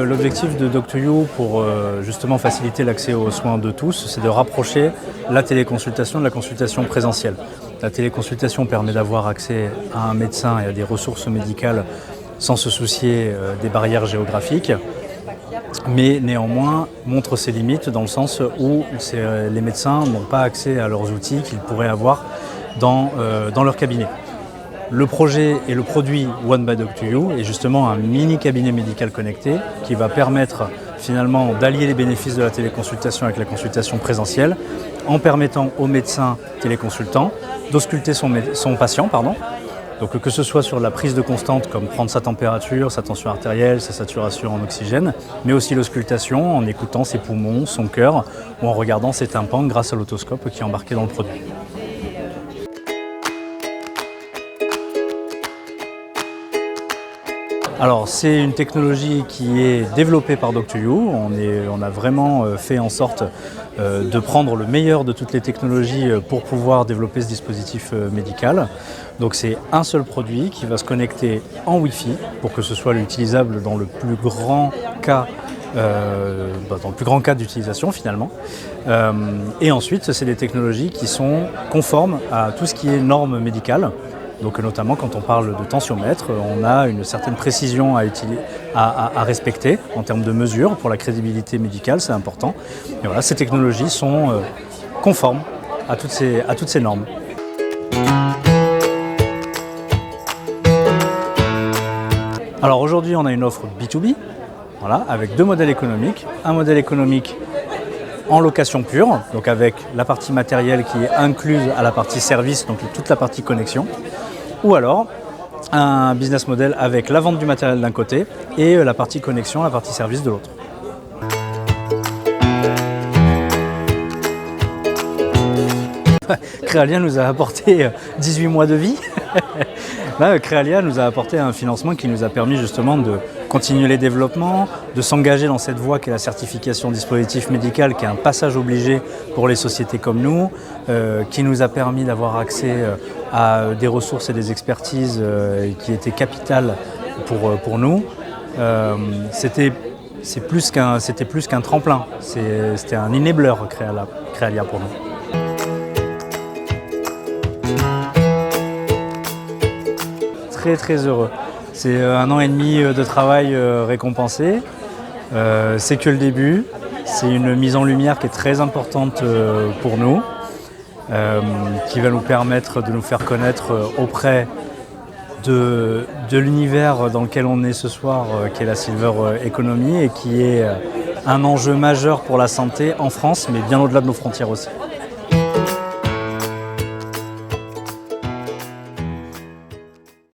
L'objectif de Doc2U pour justement faciliter l'accès aux soins de tous, c'est de rapprocher la téléconsultation de la consultation présentielle. La téléconsultation permet d'avoir accès à un médecin et à des ressources médicales sans se soucier des barrières géographiques, mais néanmoins montre ses limites dans le sens où les médecins n'ont pas accès à leurs outils qu'ils pourraient avoir dans leur cabinet. Le projet et le produit One by Doc2U est justement un mini cabinet médical connecté qui va permettre finalement d'allier les bénéfices de la téléconsultation avec la consultation présentielle en permettant au médecin téléconsultant d'ausculter son patient. Donc que ce soit sur la prise de constante comme prendre sa température, sa tension artérielle, sa saturation en oxygène, mais aussi l'auscultation en écoutant ses poumons, son cœur ou en regardant ses tympans grâce à l'autoscope qui est embarqué dans le produit. Alors c'est une technologie qui est développée par Doc2U. On a vraiment fait en sorte de prendre le meilleur de toutes les technologies pour pouvoir développer ce dispositif médical. Donc c'est un seul produit qui va se connecter en Wi-Fi pour que ce soit utilisable dans le plus grand cas d'utilisation finalement. Et ensuite c'est des technologies qui sont conformes à tout ce qui est normes médicales. Donc notamment quand on parle de tensiomètre, on a une certaine précision à respecter en termes de mesures. Pour la crédibilité médicale, c'est important. Et voilà, ces technologies sont conformes à toutes ces normes. Alors aujourd'hui, on a une offre B2B, voilà, avec deux modèles économiques. Un modèle économique en location pure, donc avec la partie matérielle qui est incluse à la partie service, donc toute la partie connexion, ou alors un business model avec la vente du matériel d'un côté et la partie connexion, la partie service de l'autre. Crealia nous a apporté 18 mois de vie. Là, Crealia nous a apporté un financement qui nous a permis justement de continuer les développements, de s'engager dans cette voie qui est la certification dispositif médical, qui est un passage obligé pour les sociétés comme nous, qui nous a permis d'avoir accès à des ressources et des expertises qui étaient capitales pour nous. C'était plus qu'un tremplin, c'était un enabler Crealia pour nous. Très heureux. C'est 1 an et demi de travail récompensé. C'est que le début. C'est une mise en lumière qui est très importante pour nous, qui va nous permettre de nous faire connaître auprès de l'univers dans lequel on est ce soir, qui est la Silver Economy et qui est un enjeu majeur pour la santé en France, mais bien au-delà de nos frontières aussi.